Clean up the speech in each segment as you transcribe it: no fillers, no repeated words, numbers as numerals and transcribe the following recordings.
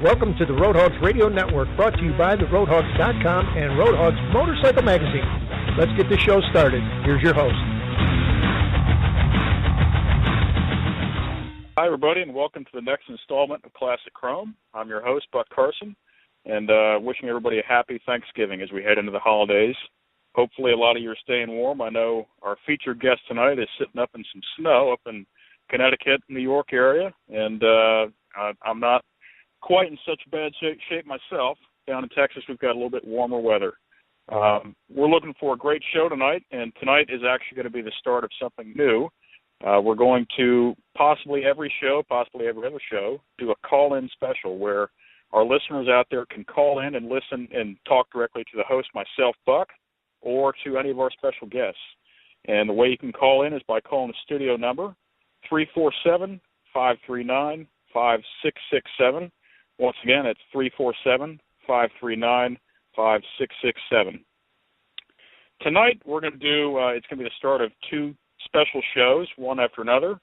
Welcome to the Road Hogs Radio Network, brought to you by the Roadhogs.com and Road Hogs Motorcycle Magazine. Let's get the show started. Here's your host. Hi, everybody, and welcome to the next installment of Classic Chrome. I'm your host, Buck Carson, and wishing everybody a happy Thanksgiving as we head into the holidays. Hopefully a lot of you are staying warm. I know our featured guest tonight is sitting up in some snow up in Connecticut, New York area, and I'm not quite in such bad shape myself. Down in Texas, we've got a little bit warmer weather. We're looking for a great show tonight, and tonight is actually going to be the start of something new. We're going to possibly every other show, do a call-in special where our listeners out there can call in and listen and talk directly to the host, myself, Buck, or to any of our special guests. And the way you can call in is by calling the studio number, 347-539-5667. Once again, it's 347-539-5667. Tonight, we're going to do, it's going to be the start of two special shows, one after another.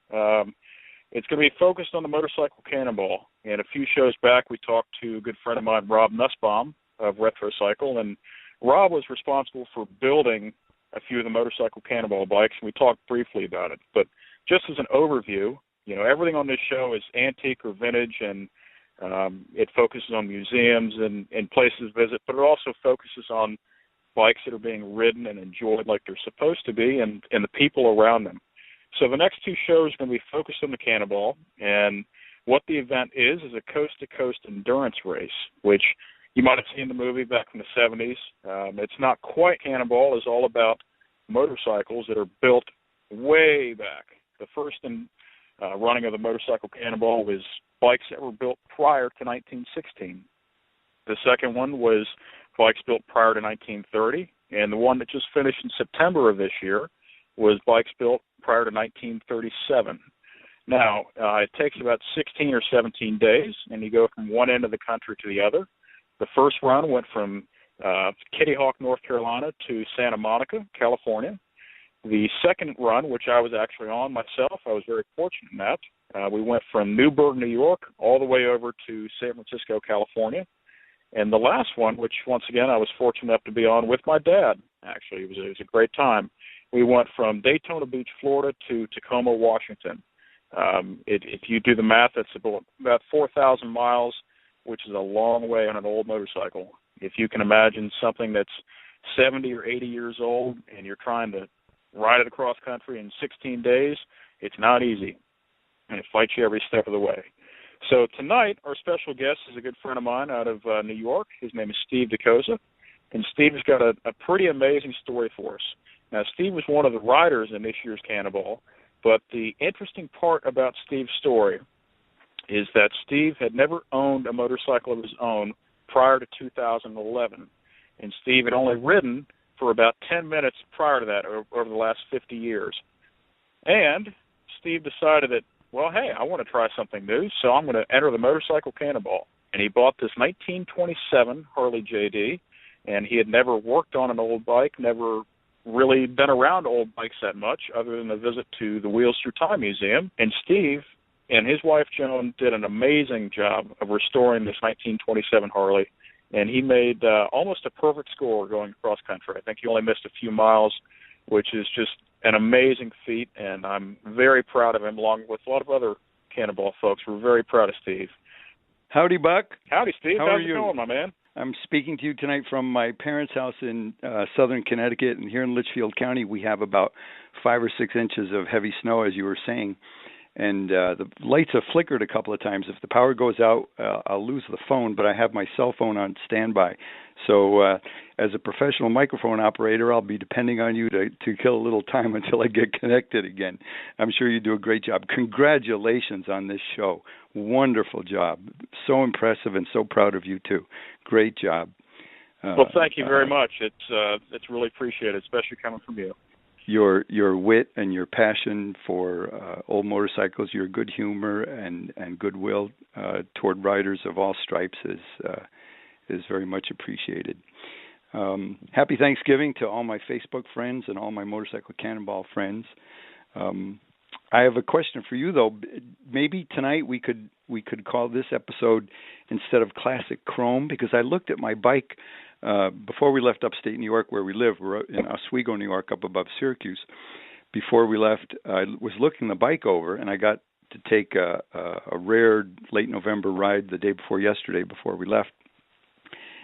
It's going to be focused on the motorcycle cannonball. And a few shows back, we talked to a good friend of mine, Rob Nussbaum of Retrocycle, and Rob was responsible for building a few of the motorcycle cannonball bikes, and we talked briefly about it. But just as an overview, you know, everything on this show is antique or vintage, and it focuses on museums and places to visit, but it also focuses on bikes that are being ridden and enjoyed like they're supposed to be and the people around them. So the next two shows are going to be focused on the cannonball, and what the event is a coast-to-coast endurance race, which you might have seen the movie back in the 70s. It's not quite cannonball. It's all about motorcycles that are built way back. The first running of the motorcycle cannonball was bikes that were built prior to 1916. The second one was bikes built prior to 1930, and the one that just finished in September of this year was bikes built prior to 1937. Now, it takes about 16 or 17 days, and you go from one end of the country to the other. The first run went from Kitty Hawk, North Carolina to Santa Monica, California. The second run, which I was actually on myself, I was very fortunate in that. We went from Newburgh, New York, all the way over to San Francisco, California. And the last one, which once again I was fortunate enough to be on with my dad, actually, it was a great time. We went from Daytona Beach, Florida to Tacoma, Washington. If you do the math, that's about 4,000 miles, which is a long way on an old motorcycle. If you can imagine something that's 70 or 80 years old and you're trying to ride it across country in 16 days, it's not easy, and it fights you every step of the way. So tonight, our special guest is a good friend of mine out of New York. His name is Steve Cosa, and Steve's got a pretty amazing story for us. Now, Steve was one of the riders in this year's Cannonball, but the interesting part about Steve's story is that Steve had never owned a motorcycle of his own prior to 2011, and Steve had only ridden for about 10 minutes prior to that over the last 50 years. And Steve decided that, well, hey, I want to try something new, so I'm going to enter the motorcycle cannonball. And he bought this 1927 Harley JD, and he had never worked on an old bike, never really been around old bikes that much other than a visit to the Wheels Through Time Museum. And Steve and his wife, Joan, did an amazing job of restoring this 1927 Harley, and he made almost a perfect score going across country. I think he only missed a few miles, which is just an amazing feat, and I'm very proud of him, along with a lot of other Cannonball folks. We're very proud of Steve. Howdy, Buck. Howdy, Steve. How's it going, my man? I'm speaking to you tonight from my parents' house in southern Connecticut, and here in Litchfield County we have about 5 or 6 inches of heavy snow, as you were saying. And the lights have flickered a couple of times. If the power goes out, I'll lose the phone, but I have my cell phone on standby. So as a professional microphone operator, I'll be depending on you to kill a little time until I get connected again. I'm sure you do a great job. Congratulations on this show. Wonderful job. So impressive and so proud of you, too. Great job. Well, thank you very much. It's really appreciated, especially coming from you. Your wit and your passion for old motorcycles, your good humor and goodwill toward riders of all stripes is very much appreciated. Happy Thanksgiving to all my Facebook friends and all my Motorcycle Cannonball friends. I have a question for you, though. Maybe tonight we could call this episode, instead of Classic Chrome, because I looked at my bike before we left upstate New York, where we live. We're in Oswego, New York, up above Syracuse. Before we left, I was looking the bike over, and I got to take a rare late November ride the day before yesterday, before we left.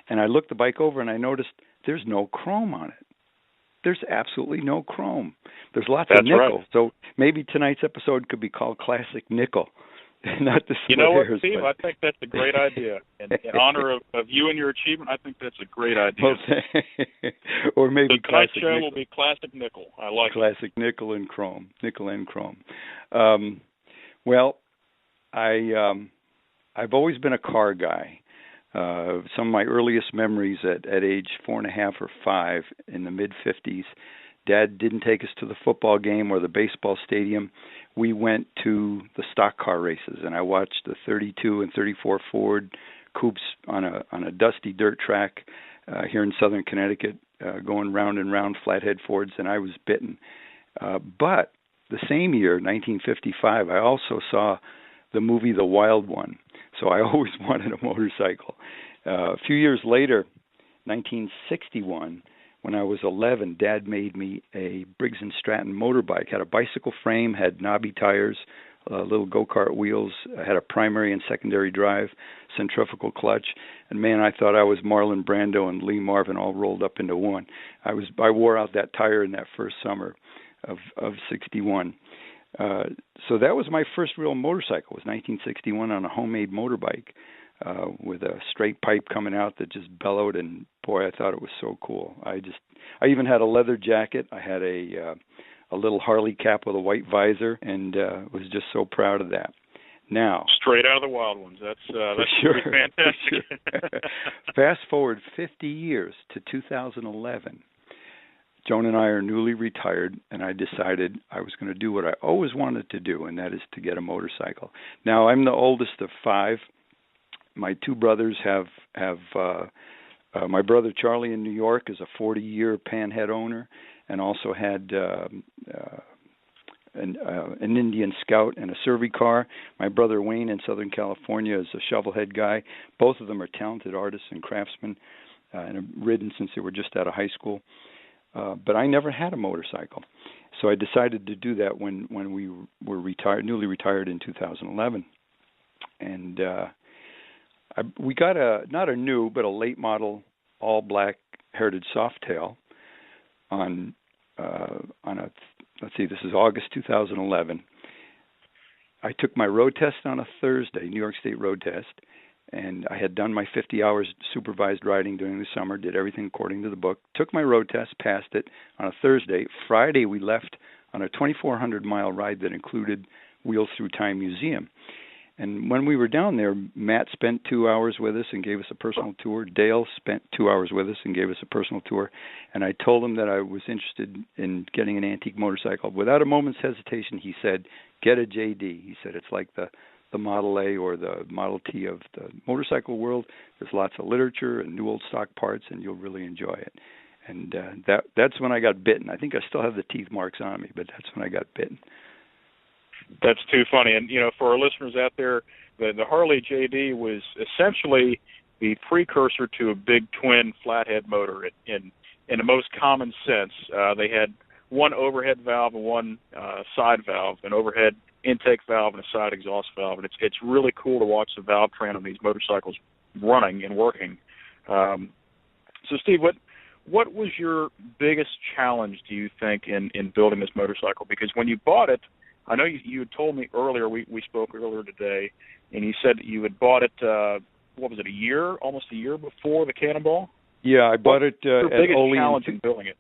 And I looked the bike over, and I noticed there's no chrome on it. There's absolutely no chrome. There's lots of nickel. Right. So maybe tonight's episode could be called Classic Nickel. Not the You know what, hairs, Steve? but... I think that's a great idea. In honor of you and your achievement, I think that's a great idea. Or maybe so tonight's Classic show Nickel. will be Classic Nickel. I like Classic it. Nickel and Chrome. Nickel and Chrome. Well, I've always been a car guy. Some of my earliest memories at age 4.5 or 5 in the mid-50s, Dad didn't take us to the football game or the baseball stadium. We went to the stock car races, and I watched the 32 and 34 Ford coupes on a dusty dirt track here in southern Connecticut, going round and round, flathead Fords, and I was bitten. But the same year, 1955, I also saw the movie The Wild One. So I always wanted a motorcycle. A few years later, 1961, when I was 11, Dad made me a Briggs & Stratton motorbike. Had a bicycle frame, had knobby tires, little go-kart wheels, had a primary and secondary drive, centrifugal clutch, and man, I thought I was Marlon Brando and Lee Marvin all rolled up into one. I wore out that tire in that first summer of 61. So that was my first real motorcycle. It was 1961 on a homemade motorbike with a straight pipe coming out that just bellowed, and boy, I thought it was so cool. I even had a leather jacket. I had a little Harley cap with a white visor, and was just so proud of that. Now, straight out of the Wild Ones. That's sure, pretty fantastic. Sure. Fast forward 50 years to 2011. Joan and I are newly retired, and I decided I was going to do what I always wanted to do, and that is to get a motorcycle. Now, I'm the oldest of 5. My 2 brothers have my brother Charlie in New York is a 40-year Panhead owner, and also had an Indian Scout and a Survey car. My brother Wayne in Southern California is a shovelhead guy. Both of them are talented artists and craftsmen, and have ridden since they were just out of high school. But I never had a motorcycle, so I decided to do that when we were newly retired in 2011, and we got not a new but a late model all black Heritage Softail on a, let's see, this is August 2011. I took my road test on a Thursday, New York State road test. And I had done my 50 hours supervised riding during the summer, did everything according to the book, took my road test, passed it on a Thursday. Friday, we left on a 2,400-mile ride that included Wheels Through Time Museum. And when we were down there, Matt spent 2 hours with us and gave us a personal tour. Dale spent 2 hours with us and gave us a personal tour. And I told him that I was interested in getting an antique motorcycle. Without a moment's hesitation, he said, get a JD. He said, it's like the Model A or the Model T of the motorcycle world. There's lots of literature and new old stock parts, and you'll really enjoy it. And that's when I got bitten. I think I still have the teeth marks on me, but that's when I got bitten. That's too funny. And, for our listeners out there, the Harley JD was essentially the precursor to a big twin flathead motor in the most common sense. They had one overhead valve and one side valve, an overhead intake valve and a side exhaust valve, and it's really cool to watch the valve train on these motorcycles running and working. So, Steve, what was your biggest challenge, do you think, in building this motorcycle? Because when you bought it, I know you had told me earlier, we spoke earlier today, and you said that you had bought it, almost a year before the Cannonball? Yeah, I bought it at biggest Ole challenge in building it?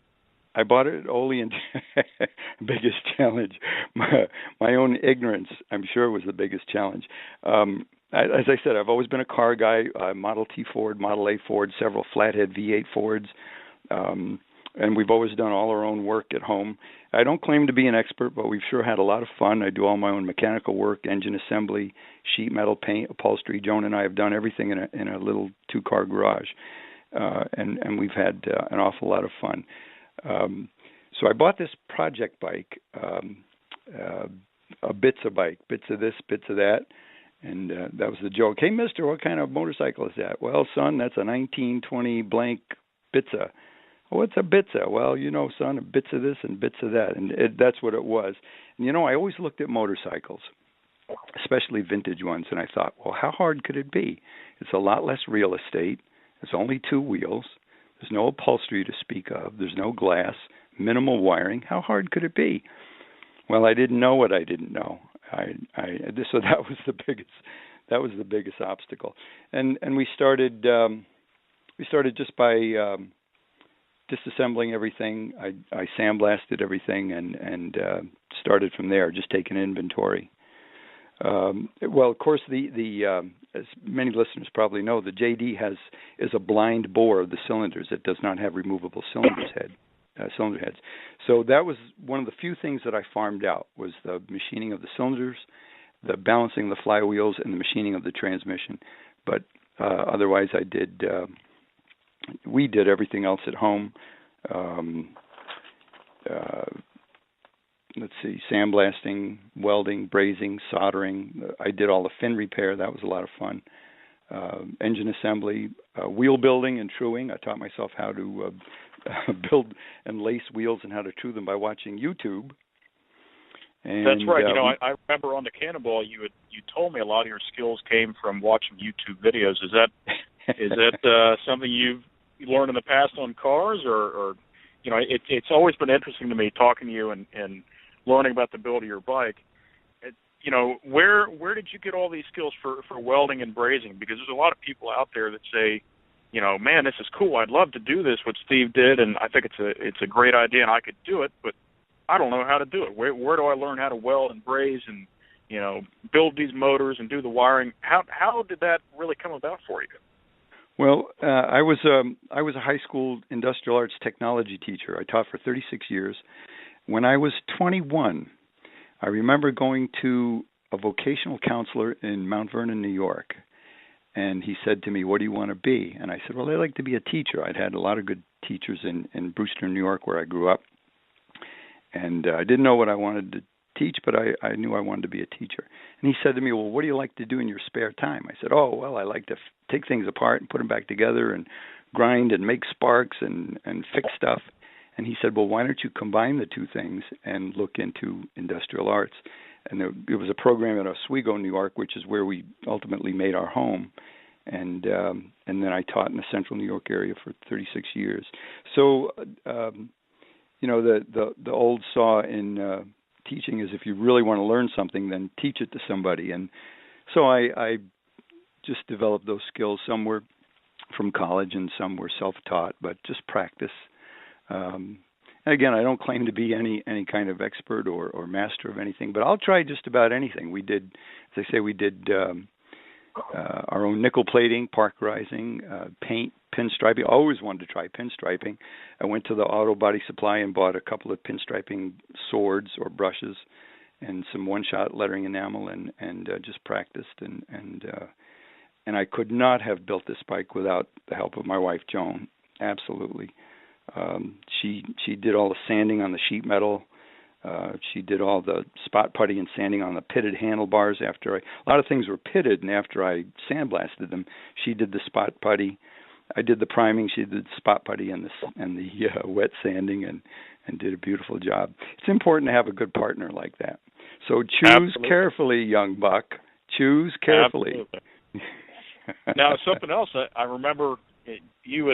I bought it at Ole, and biggest challenge. My own ignorance, I'm sure, was the biggest challenge. As I said, I've always been a car guy, Model T Ford, Model A Ford, several flathead V8 Fords, and we've always done all our own work at home. I don't claim to be an expert, but we've sure had a lot of fun. I do all my own mechanical work, engine assembly, sheet metal, paint, upholstery. Joan and I have done everything in a little 2-car garage, and we've had an awful lot of fun. So I bought this project bike a bits of bike, bits of this, bits of that. And that was the joke. Hey, mister, what kind of motorcycle is that? Well, son, that's a 1920 blank Bitsa. What's a Bitsa? Well, son, bits of this and bits of that. And that's what it was. And, I always looked at motorcycles, especially vintage ones, and I thought, well, how hard could it be? It's a lot less real estate. There's only two wheels. There's no upholstery to speak of. There's no glass, minimal wiring. How hard could it be? Well, I didn't know what I didn't know. So that was the biggest obstacle. And we started just by disassembling everything. I sandblasted everything and started from there, just taking inventory. Well, of course, the as many listeners probably know, the JD is a blind bore of the cylinders. It does not have removable cylinder heads. So that was one of the few things that I farmed out, was the machining of the cylinders, the balancing of the flywheels, and the machining of the transmission. But otherwise, we did everything else at home. Let's see, sandblasting, welding, brazing, soldering. I did all the fin repair. That was a lot of fun. Engine assembly, wheel building and truing. I taught myself how to build and lace wheels and how to true them by watching YouTube. And, that's right. I remember on the Cannonball, you told me a lot of your skills came from watching YouTube videos. Is that something you've learned in the past on cars, or it's always been interesting to me talking to you and learning about the build of your bike. Where did you get all these skills for welding and brazing? Because there's a lot of people out there that say, man, this is cool. I'd love to do this, what Steve did, and I think it's a great idea, and I could do it, but I don't know how to do it. Where do I learn how to weld and braze and build these motors and do the wiring? How did that really come about for you? Well, I was a high school industrial arts technology teacher. I taught for 36 years. When I was 21, I remember going to a vocational counselor in Mount Vernon, New York, and he said to me, "What do you want to be?" And I said, "Well, I'd like to be a teacher." I'd had a lot of good teachers in Brewster, New York, where I grew up, and I didn't know what I wanted to teach, but I knew I wanted to be a teacher. And he said to me, "Well, what do you like to do in your spare time?" I said, "Oh, well, I like to take things apart and put them back together and grind and make sparks and fix stuff." And he said, "Well, why don't you combine the two things and look into industrial arts?" And it was a program at Oswego, New York, which is where we ultimately made our home. And then I taught in the central New York area for 36 years. So, the old saw in teaching is, if you really want to learn something, then teach it to somebody. And so I just developed those skills. Some were from college and some were self-taught, but just practice. And again, I don't claim to be any kind of expert or master of anything, but I'll try just about anything. We did, as I say, our own nickel plating, parkerizing, paint, pinstriping. I always wanted to try pinstriping. I went to the auto body supply and bought a couple of pinstriping swords or brushes and some one-shot lettering enamel and just practiced. And I could not have built this bike without the help of my wife, Joan. Absolutely. She did all the sanding on the sheet metal. She did all the spot putty and sanding on the pitted handlebars. A lot of things were pitted, and after I sandblasted them, she did the spot putty. I did the priming. She did the spot putty and the wet sanding, and did a beautiful job. It's important to have a good partner like that. So choose Absolutely. Carefully, young buck. Choose carefully. Now, something else I remember. You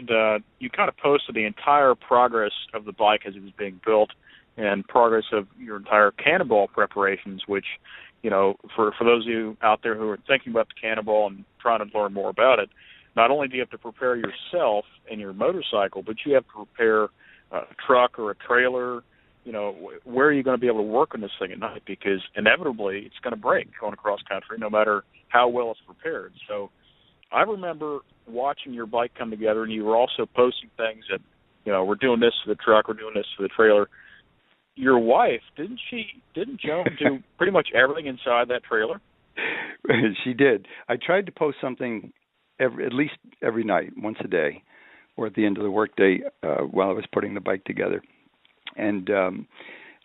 kind of posted the entire progress of the bike as it was being built and progress of your entire Cannonball preparations, which, for those of you out there who are thinking about the Cannonball and trying to learn more about it, not only do you have to prepare yourself and your motorcycle, but you have to prepare a truck or a trailer. Where are you going to be able to work on this thing at night? Because inevitably it's going to break going across country, no matter how well it's prepared. So I remember watching your bike come together, and you were also posting things that, we're doing this for the truck, we're doing this for the trailer. Your wife, didn't Joan do pretty much everything inside that trailer? She did. I tried to post something at least every night, once a day, or at the end of the workday while I was putting the bike together. And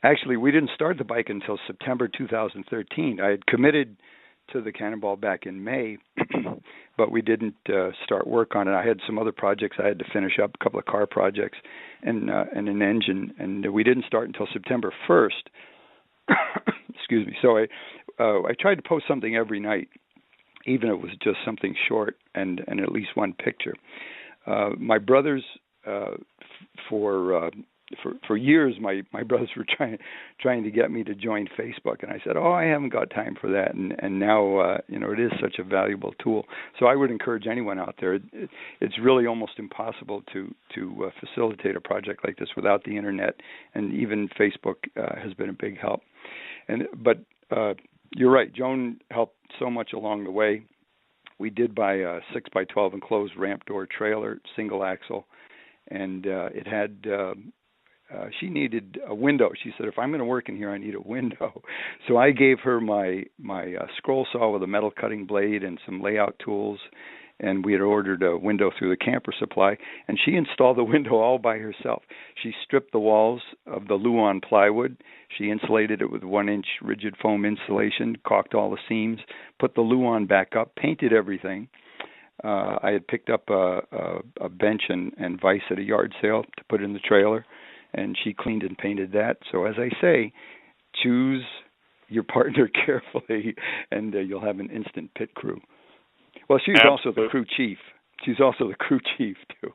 Actually, we didn't start the bike until September 2013. I had committed to the Cannonball back in May, but we didn't start work on it. I had some other projects I had to finish up, a couple of car projects and an engine, and we didn't start until September 1st. Excuse me. So I tried to post something every night, even if it was just something short and at least one picture. My brothers, for years, my brothers were trying to get me to join Facebook, and I said, "Oh, I haven't got time for that." And now, it is such a valuable tool. So I would encourage anyone out there. It's really almost impossible to facilitate a project like this without the internet, and even Facebook has been a big help. But you're right. Joan helped so much along the way. We did buy a 6x12 enclosed ramp door trailer, single axle, and it had. She needed a window. She said, "If I'm going to work in here, I need a window." So I gave her my scroll saw with a metal cutting blade and some layout tools, and we had ordered a window through the Camper Supply, and she installed the window all by herself. She stripped the walls of the Luan plywood. She insulated it with 1-inch rigid foam insulation, caulked all the seams, put the Luan back up, painted everything. I had picked up a bench and vise at a yard sale to put in the trailer, and she cleaned and painted that. So as I say, choose your partner carefully, and you'll have an instant pit crew. Well, she's also the crew chief. She's also the crew chief, too.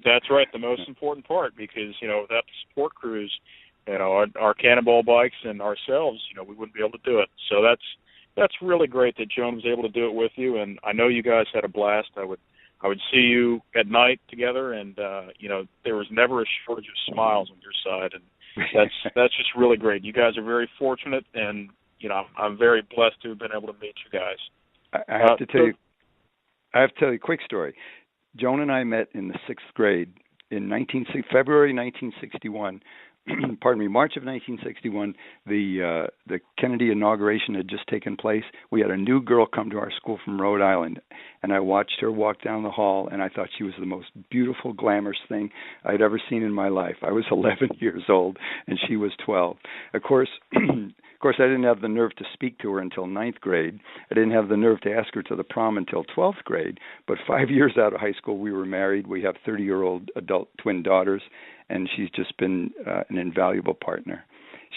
That's right, the most important part, because, without the support crews, our Cannonball bikes and ourselves, we wouldn't be able to do it. So that's really great that Joan was able to do it with you, and I know you guys had a blast. I would see you at night together, and there was never a shortage of smiles on your side, and that's just really great. You guys are very fortunate, and I'm very blessed to have been able to meet you guys. I have to tell you a quick story. Joan and I met in the 6th grade in February 1961. March of 1961, the Kennedy inauguration had just taken place. We had a new girl come to our school from Rhode Island, and I watched her walk down the hall, and I thought she was the most beautiful, glamorous thing I'd ever seen in my life. I was 11 years old, and she was 12. Of course, I didn't have the nerve to speak to her until 9th grade. I didn't have the nerve to ask her to the prom until 12th grade. But 5 years out of high school, we were married. We have 30-year-old adult twin daughters, and she's just been an invaluable partner.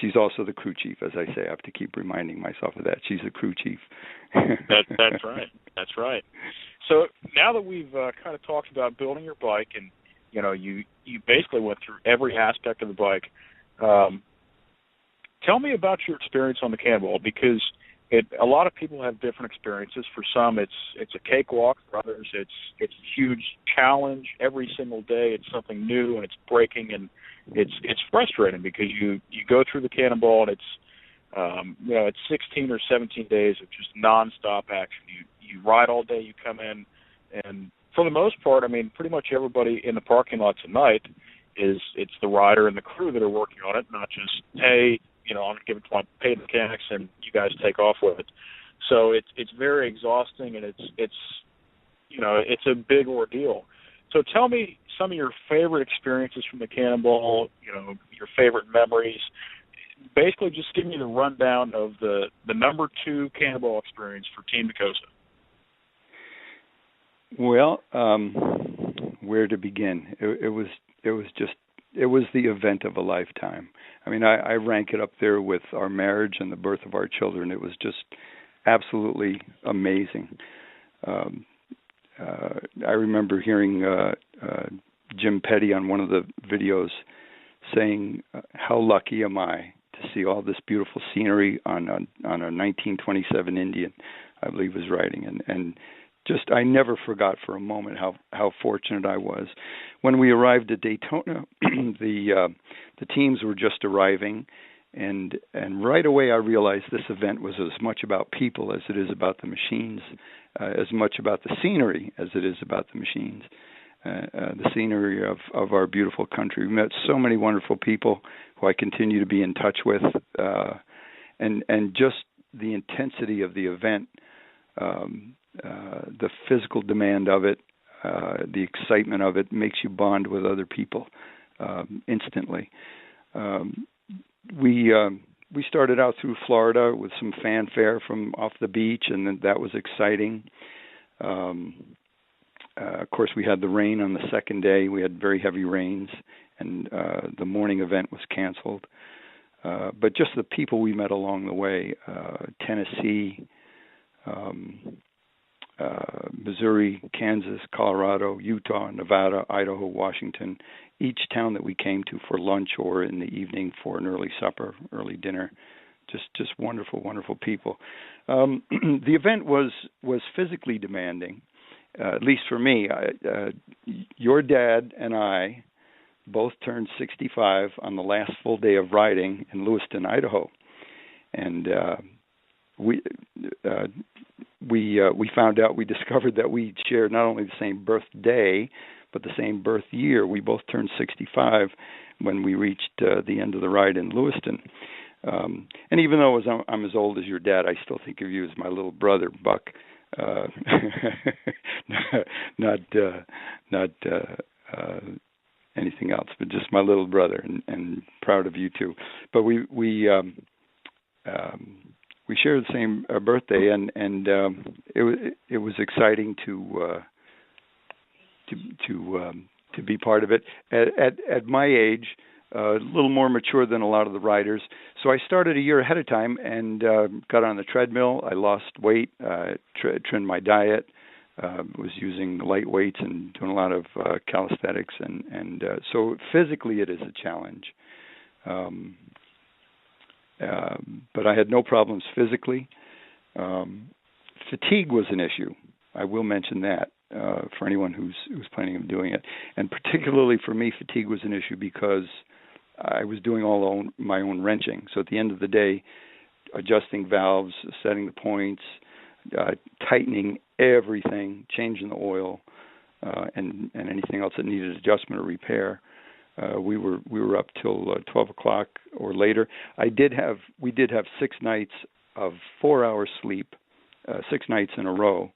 She's also the crew chief, as I say. I have to keep reminding myself of that. She's the crew chief. That's right. That's right. So now that we've kind of talked about building your bike, and you basically went through every aspect of the bike. Tell me about your experience on the Cannonball, because a lot of people have different experiences. For some, it's a cakewalk. For others, it's a huge challenge. Every single day, it's something new and it's breaking, and it's frustrating because you go through the Cannonball and it's 16 or 17 days of just nonstop action. You ride all day. You come in, and for the most part, pretty much everybody in the parking lots at night it's the rider and the crew that are working on it, not just I'm going to give it to my paid mechanics and you guys take off with it. So it's very exhausting, and it's a big ordeal. So tell me some of your favorite experiences from the Cannonball, your favorite memories. Basically, just give me the rundown of the number 2 Cannonball experience for Team Cosa. Well, where to begin? It was the event of a lifetime. I rank it up there with our marriage and the birth of our children. It was just absolutely amazing. I remember hearing Jim Petty on one of the videos saying, "How lucky am I to see all this beautiful scenery on a 1927 Indian," I believe was writing, and just I never forgot for a moment how fortunate I was. When we arrived at Daytona, the teams were just arriving, and right away I realized this event was as much about people as it is about the machines, as much about the scenery as it is about the machines. The scenery of our beautiful country. We met so many wonderful people who I continue to be in touch with, and just the intensity of the event. The physical demand of it, the excitement of it makes you bond with other people instantly. we started out through Florida with some fanfare from off the beach, and then that was exciting. Of course, we had the rain on the second day. We had very heavy rains, and the morning event was canceled. But just the people we met along the way, Tennessee, Missouri, Kansas, Colorado, Utah, Nevada, Idaho, Washington, each town that we came to for lunch or in the evening for an early supper, early dinner, just wonderful, wonderful people. The event was physically demanding, at least for me. Your dad and I both turned 65 on the last full day of riding in Lewiston, Idaho, and we discovered that we shared not only the same birthday but the same birth year. We both turned 65 when we reached the end of the ride in Lewiston. And even though I'm as old as your dad, I still think of you as my little brother, Buck. Not anything else, but just my little brother, and proud of you too. But we share the same birthday, and it was exciting to be part of it. At my age, a little more mature than a lot of the riders, so I started a year ahead of time and got on the treadmill. I lost weight, trimmed my diet, was using light weights and doing a lot of calisthenics, and so physically it is a challenge. But I had no problems physically. Fatigue was an issue. I will mention that for anyone who's planning on doing it. And particularly for me, fatigue was an issue because I was doing my own wrenching. So at the end of the day, adjusting valves, setting the points, tightening everything, changing the oil, and anything else that needed adjustment or repair. We were up till 12 o'clock or later. We did have 6 nights of 4 hours sleep, 6 nights in a row,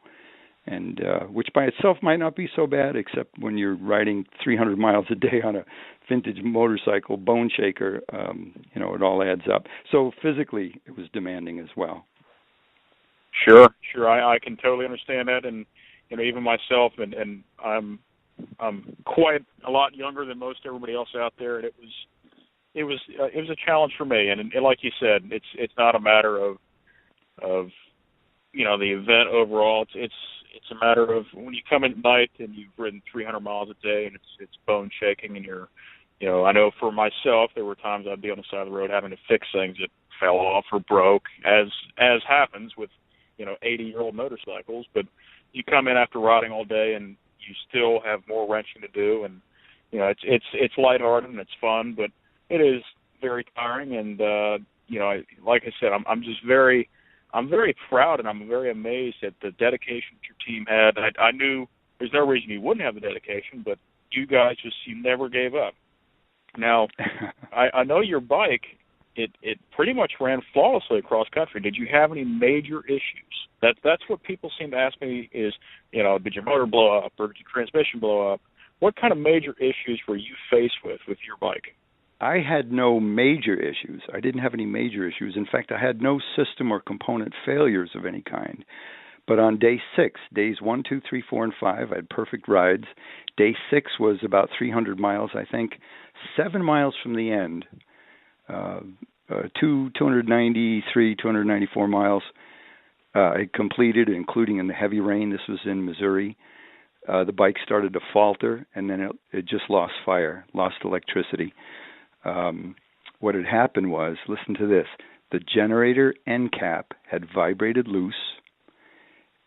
and which by itself might not be so bad, except when you're riding 300 miles a day on a vintage motorcycle, bone shaker, it all adds up. So physically, it was demanding as well. Sure. I can totally understand that, and even myself, and I'm quite a lot younger than most everybody else out there, and it was a challenge for me. And like you said, it's not a matter of the event overall. It's a matter of when you come in at night and you've ridden 300 miles a day and it's bone shaking, and I know for myself there were times I'd be on the side of the road having to fix things that fell off or broke, as happens with 80-year-old motorcycles. But you come in after riding all day and you still have more wrenching to do, and it's lighthearted and it's fun, but it is very tiring. And like I said, I'm very proud, and I'm very amazed at the dedication that your team had. I knew there's no reason you wouldn't have the dedication, but you guys you never gave up. Now, I know your bike, it pretty much ran flawlessly across country. Did you have any major issues? That's what people seem to ask me is, did your motor blow up or did your transmission blow up? What kind of major issues were you faced with your bike? I had no major issues. I didn't have any major issues. In fact, I had no system or component failures of any kind. But on day 6, days 1, 2, 3, 4, and 5, I had perfect rides. Day 6 was about 300 miles, I think. 7 miles from the end, 293, 294 miles I completed, including in the heavy rain. This was in Missouri. The bike started to falter, and then it just lost fire, lost electricity. What had happened was, listen to this, the generator end cap had vibrated loose.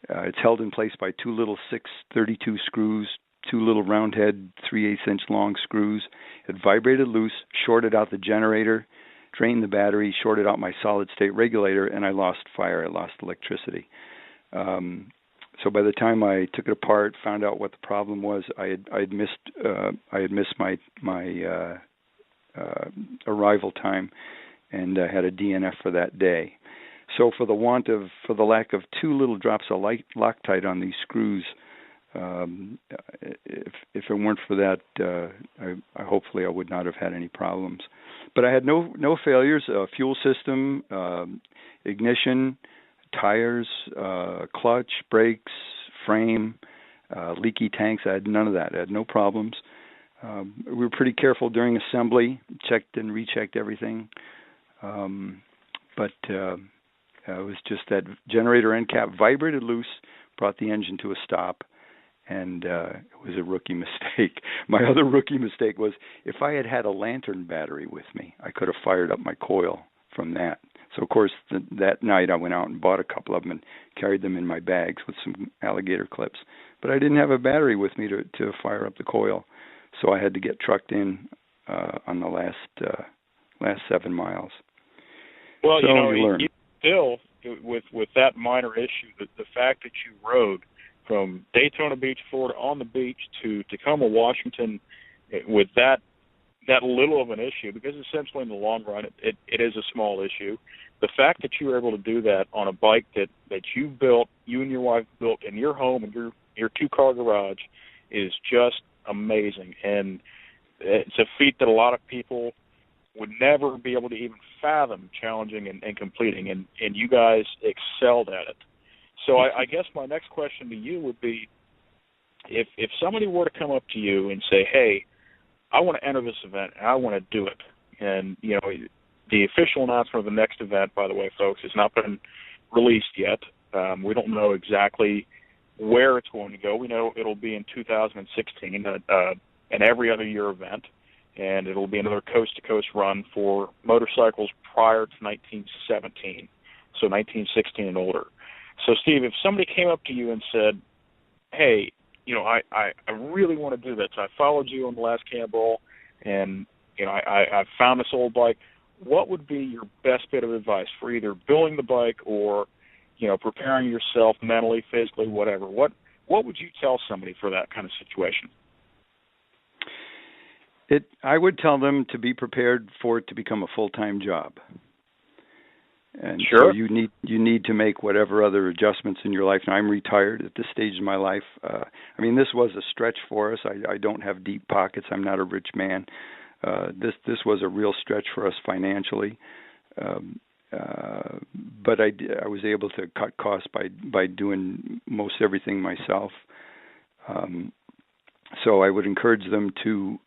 It's held in place by 2 little 632 screws, 2 little round head 3/8 inch long screws. It vibrated loose, shorted out the generator, drained the battery, shorted out my solid state regulator, and I lost fire. I lost electricity. So by the time I took it apart, found out what the problem was, I had missed my arrival time, and had a DNF for that day. So for the lack of 2 little drops of Loctite on these screws, if it weren't for that, hopefully I would not have had any problems. but I had no failures. Fuel system, ignition, tires, clutch, brakes, frame, leaky tanks. I had none of that. I had no problems. We were pretty careful during assembly, checked and rechecked everything. But it was just that generator end cap vibrated loose, brought the engine to a stop, and it was a rookie mistake. My other rookie mistake was if I had had a lantern battery with me, I could have fired up my coil from that. So, of course, that night I went out and bought a couple of them and carried them in my bags with some alligator clips. But I didn't have a battery with me to fire up the coil, so I had to get trucked in on the last 7 miles. Well, so you learn. Still, with that minor issue, the fact that you rode from Daytona Beach, Florida, on the beach to Tacoma, Washington, with that little of an issue, because essentially in the long run it is a small issue. The fact that you were able to do that on a bike that you built, you and your wife built in your home and your 2-car garage, is just amazing. And it's a feat that a lot of people would never be able to even fathom challenging and completing, and you guys excelled at it. So I guess my next question to you would be, if somebody were to come up to you and say, hey, I want to enter this event, and I want to do it, and, the official announcement of the next event, by the way, folks, has not been released yet. We don't know exactly where it's going to go. We know it'll be in 2016, an every other year event, and it'll be another coast-to-coast run for motorcycles prior to 1917, so 1916 and older. So, Steve, if somebody came up to you and said, hey, I really want to do this. I followed you on the last Cannonball, and, I found this old bike. What would be your best bit of advice for either building the bike or, preparing yourself mentally, physically, whatever? What would you tell somebody for that kind of situation? I would tell them to be prepared for it to become a full-time job. And sure. So you need to make whatever other adjustments in your life. Now, I'm retired at this stage in my life. This was a stretch for us. I don't have deep pockets. I'm not a rich man. This was a real stretch for us financially. But I was able to cut costs by doing most everything myself. So I would encourage them to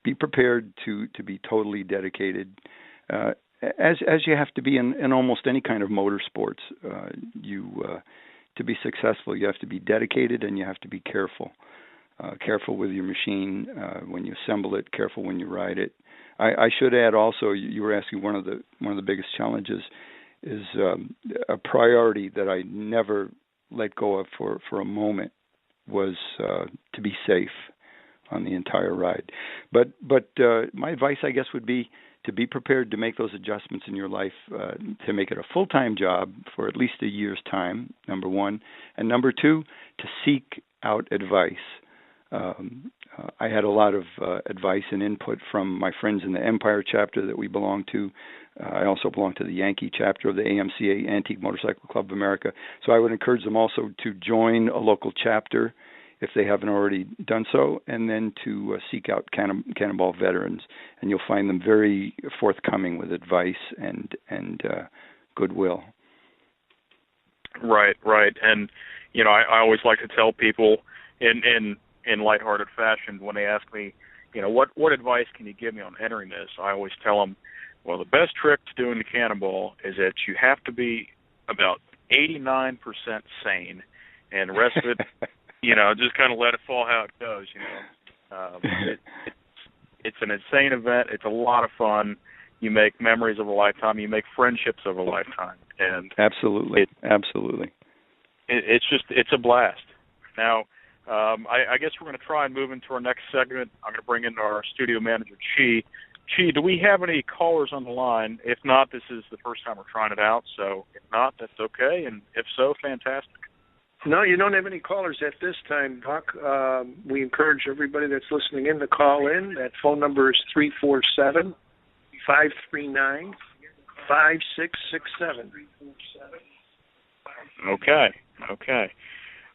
be prepared to be totally dedicated, as you have to be in almost any kind of motorsports. To be successful, you have to be dedicated and you have to be careful. Careful with your machine when you assemble it. Careful when you ride it. I should add also, you were asking one of the biggest challenges is a priority that I never let go of for a moment was to be safe on the entire ride. But my advice, I guess, would be to be prepared to make those adjustments in your life to make it a full-time job for at least a year's time, number one. And number two, to seek out advice. I had a lot of advice and input from my friends in the Empire chapter that we belong to. I also belong to the Yankee chapter of the AMCA, Antique Motorcycle Club of America. So I would encourage them also to join a local chapter if they haven't already done so, and then to seek out Cannonball veterans. And you'll find them very forthcoming with advice and goodwill. Right. And, I always like to tell people in lighthearted fashion when they ask me, what advice can you give me on entering this? I always tell them, well, the best trick to doing the Cannonball is that you have to be about 89% sane, and the rest of it, just kind of let it fall how it goes. It's an insane event. It's a lot of fun. You make memories of a lifetime. You make friendships of a lifetime. And absolutely. It's a blast. Now, I guess we're going to try and move into our next segment. I'm going to bring in our studio manager, Chi. Chi, do we have any callers on the line? If not, this is the first time we're trying it out. So if not, that's okay. And if so, fantastic. No, you don't have any callers at this time, Buck. We encourage everybody that's listening in to call in. That phone number is 347-539-5667. Okay.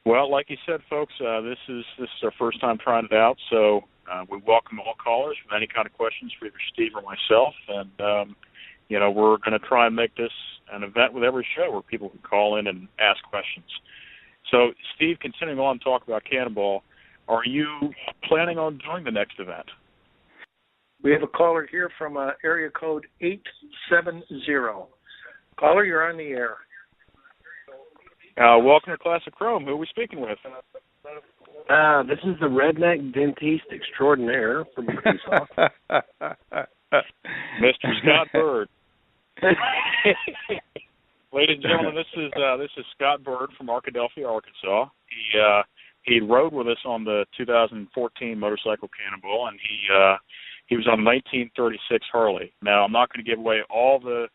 Well, like you said, folks, this is our first time trying it out, so We welcome all callers with any kind of questions for either Steve or myself, and we're going to try and make this an event with every show where people can call in and ask questions. So, Steve, continuing on to talk about Cannonball, are you planning on doing the next event? We have a caller here from area code 870. Caller, you're on the air. Welcome to Classic Chrome. Who are we speaking with? This is the redneck dentiste extraordinaire from Cosa. Mr. Scott Bird. Ladies and gentlemen, this is Scott Bird from Arkadelphia, Arkansas. He rode with us on the 2014 Motorcycle Cannonball, and he was on the 1936 Harley. Now, I'm not going to give away all the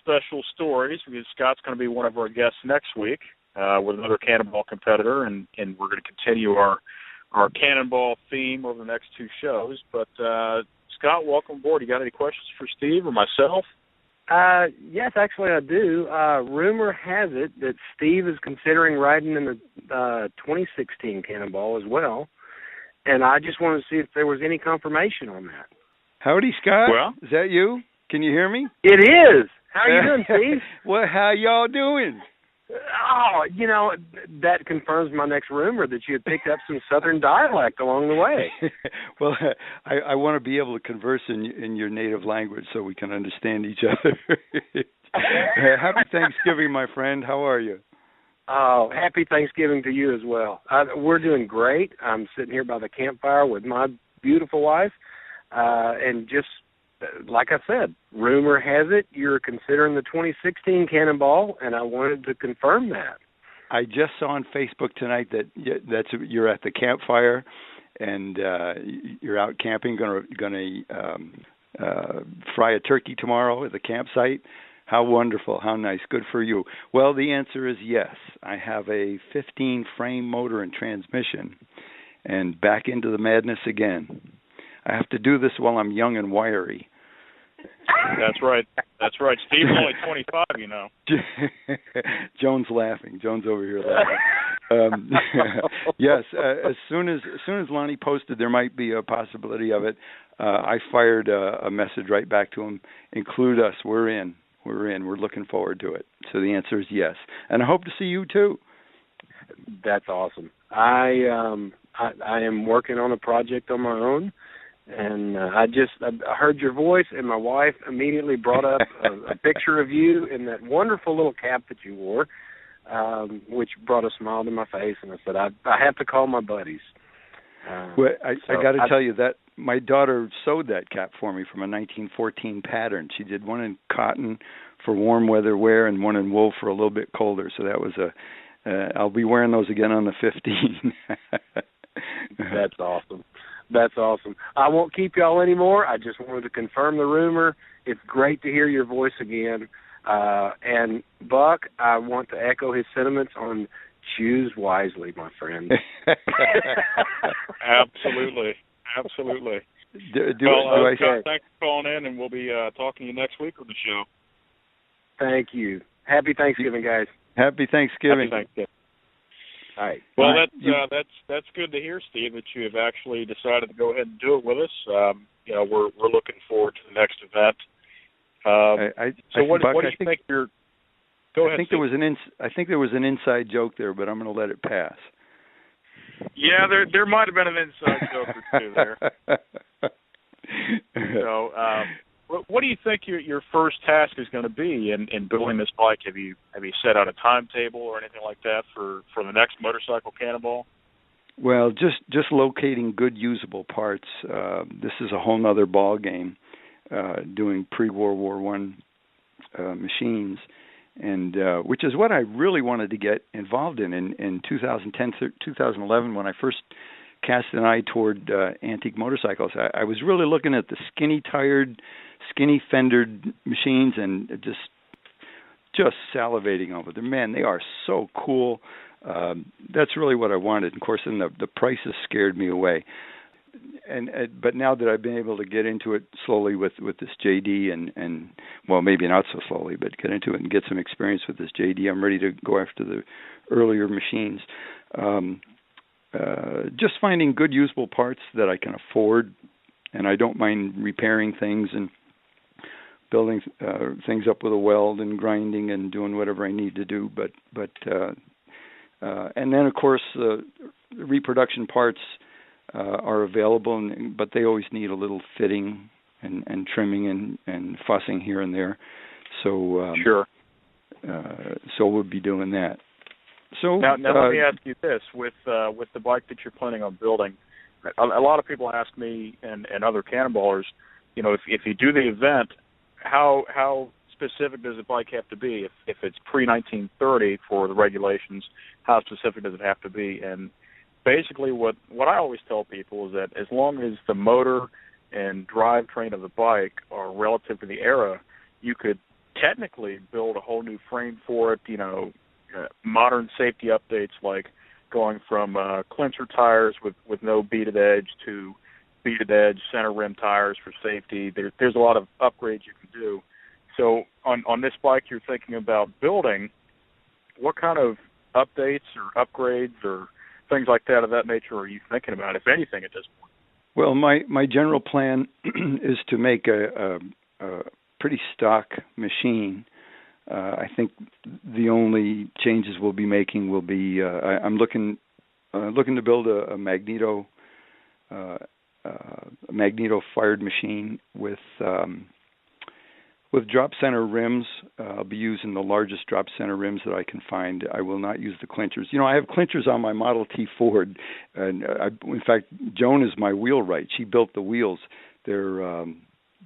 special stories because Scott's going to be one of our guests next week with another Cannonball competitor, and we're going to continue our Cannonball theme over the next two shows. But Scott, welcome aboard. You got any questions for Steve or myself? Yes, actually I do. Rumor has it that Steve is considering riding in the 2016 Cannonball as well, and I just wanted to see if there was any confirmation on that. Howdy, Scott. Well, is that you? Can you hear me? It is. How are you doing, Steve? Well, how y'all doing? Oh, that confirms my next rumor that you had picked up some Southern dialect along the way. Well, I want to be able to converse in your native language so we can understand each other. Happy Thanksgiving, my friend. How are you? Oh, happy Thanksgiving to you as well. We're doing great. I'm sitting here by the campfire with my beautiful wife, and just like I said, rumor has it you're considering the 2016 Cannonball, and I wanted to confirm that. I just saw on Facebook tonight that you're at the campfire, and you're out camping. Going to fry a turkey tomorrow at the campsite. How wonderful! How nice! Good for you. Well, the answer is yes. I have a 15-frame motor and transmission, and back into the madness again. I have to do this while I'm young and wiry. That's right. Steve's only 25, you know. Joan's laughing. Joan's over here laughing. Yes. As soon as Lonnie posted there might be a possibility of it, I fired a message right back to him. Include us. We're in. We're looking forward to it. So the answer is yes, and I hope to see you too. That's awesome. I am working on a project on my own. And I heard your voice, and my wife immediately brought up a picture of you in that wonderful little cap that you wore, which brought a smile to my face. And I said, I have to call my buddies. Well, I got to tell you that my daughter sewed that cap for me from a 1914 pattern. She did one in cotton for warm weather wear and one in wool for a little bit colder. So that was I'll be wearing those again on the 15. That's awesome. That's awesome. I won't keep y'all anymore. I just wanted to confirm the rumor. It's great to hear your voice again. And, Buck, I want to echo his sentiments on choose wisely, my friend. Absolutely. Scott, thanks for calling in, and we'll be talking to you next week on the show. Thank you. Happy Thanksgiving, guys. Happy Thanksgiving. Happy Thanksgiving. All right. Well, that's good to hear, Steve, that you have actually decided to go ahead and do it with us. We're looking forward to the next event. What do you think you're? Go ahead. I think there was an inside joke there, but I'm going to let it pass. Yeah, there might have been an inside joke or two there. So, what do you think your first task is going to be in building this bike? Have you set out a timetable or anything like that for the next Motorcycle Cannonball? Well, just locating good usable parts. This is a whole other ball game. Doing pre-World War I machines, and which is what I really wanted to get involved in 2010, 2011 when I first cast an eye toward antique motorcycles. I was really looking at the skinny-tired, skinny-fendered machines and just salivating over them. Man, they are so cool. That's really what I wanted. Of course, then the prices scared me away. But now that I've been able to get into it slowly with this JD and well, maybe not so slowly, but get into it and get some experience with this JD, I'm ready to go after the earlier machines. just finding good usable parts that I can afford, and I don't mind repairing things and building things up with a weld and grinding and doing whatever I need to do. And then of course reproduction parts are available, but they always need a little fitting and trimming and fussing here and there. So sure. So we'll be doing that. So now let me ask you this: with the bike that you're planning on building, a lot of people ask me and other cannonballers, if you do the event, how specific does the bike have to be? If it's pre-1930 for the regulations, how specific does it have to be? And basically, what I always tell people is that as long as the motor and drivetrain of the bike are relative to the era, you could technically build a whole new frame for it. Modern safety updates like going from clincher tires with no beaded edge to beaded edge center rim tires for safety. There's a lot of upgrades you can do. So on this bike you're thinking about building, what kind of updates or upgrades or things like that of that nature are you thinking about, if anything, at this point? Well, my general plan is to make a pretty stock machine. I think the only changes we'll be making will be I'm looking to build a magneto fired machine with drop center rims. I'll be using the largest drop center rims that I can find. I will not use the clinchers. I have clinchers on my Model T Ford, and in fact, Joan is my wheelwright. She built the wheels.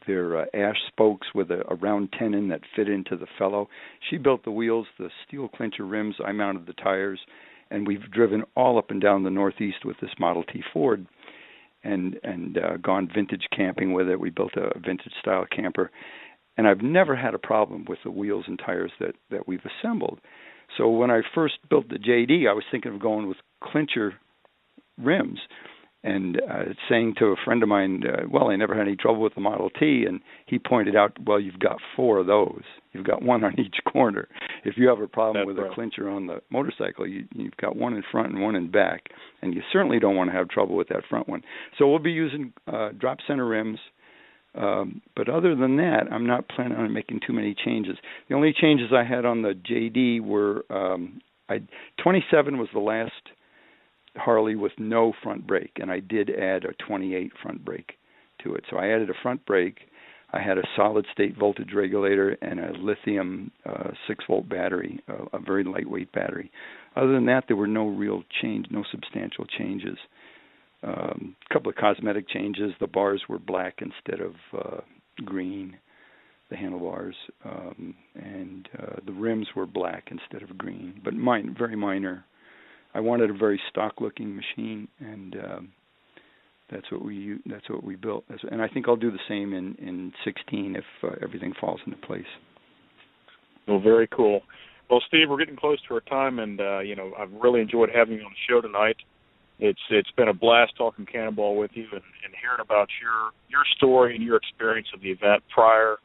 They're ash spokes with a round tenon that fit into the felloe. She built the wheels, the steel clincher rims. I mounted the tires, and we've driven all up and down the Northeast with this Model T Ford, and gone vintage camping with it. We built a vintage style camper, and I've never had a problem with the wheels and tires that we've assembled. So when I first built the JD, I was thinking of going with clincher rims. And saying to a friend of mine, I never had any trouble with the Model T, and he pointed out, well, you've got 4 of those. You've got one on each corner. If you have a problem with a clincher on the motorcycle, you've got one in front and one in back, and you certainly don't want to have trouble with that front one. So we'll be using drop center rims, but other than that, I'm not planning on making too many changes. The only changes I had on the JD were 27 was the last Harley with no front brake, and I did add a 28 front brake to it. So I added a front brake. I had a solid state voltage regulator and a lithium 6-volt battery, a very lightweight battery. Other than that, there were no real change, no substantial changes. A couple of cosmetic changes. The bars were black instead of green, the handlebars, and the rims were black instead of green, but very minor. I wanted a very stock-looking machine, and that's what we built. And I think I'll do the same in 16 if everything falls into place. Well, very cool. Well, Steve, we're getting close to our time, and I've really enjoyed having you on the show tonight. It's been a blast talking Cannonball with you and hearing about your story and your experience of the event prior,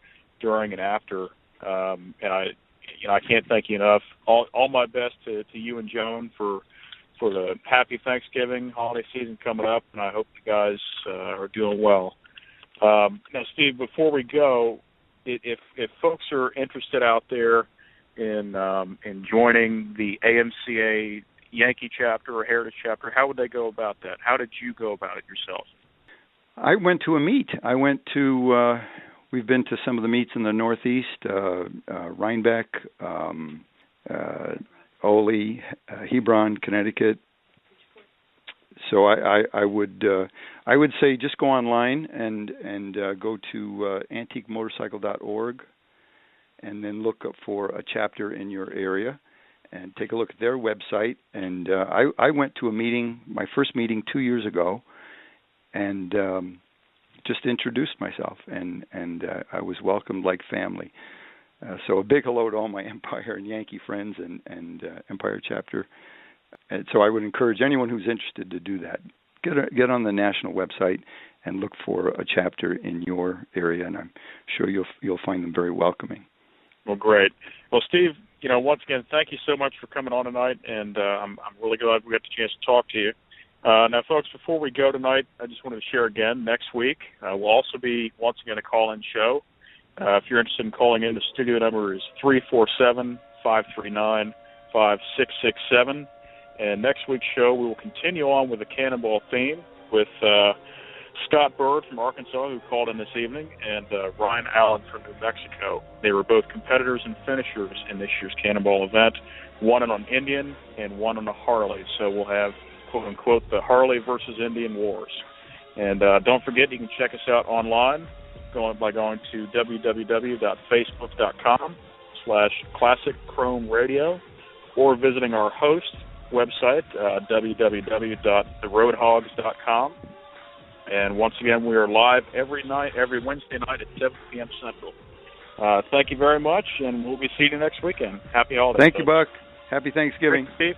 during, and after. And I can't thank you enough. All my best to you and Joan for the happy Thanksgiving holiday season coming up, and I hope the guys are doing well. Now, Steve, before we go, if folks are interested out there in joining the AMCA Yankee chapter or Heritage chapter, how would they go about that? How did you go about it yourself? I went to a meet. We've been to some of the meets in the Northeast, Rhinebeck, Ole, Hebron, Connecticut. So I would say just go online and go to antiquemotorcycle.org and then look up for a chapter in your area and take a look at their website. And I went to a meeting, my first meeting 2 years ago, and just introduced myself, and I was welcomed like family. So a big hello to all my Empire and Yankee friends and Empire chapter. And so I would encourage anyone who's interested to do that. Get on the national website and look for a chapter in your area, and I'm sure you'll find them very welcoming. Well, great. Well, Steve, once again, thank you so much for coming on tonight, and I'm really glad we got the chance to talk to you. Now, folks, before we go tonight, I just wanted to share again, next week we'll also be, once again, a call-in show. If you're interested in calling in, the studio number is 347-539-5667. And next week's show, we will continue on with the Cannonball theme with Scott Bird from Arkansas, who called in this evening, and Ryan Allen from New Mexico. They were both competitors and finishers in this year's Cannonball event, one on an Indian and one on a Harley. So we'll have, quote-unquote, the Harley versus Indian Wars. And don't forget, you can check us out online by going to www.facebook.com/ClassicChromeRadio or visiting our host website, www.theroadhogs.com. And once again, we are live every Wednesday night at 7 p.m. Central. Thank you very much, and we'll be seeing you next weekend. Happy holidays. Thank you, Buck. Happy Thanksgiving. Steve.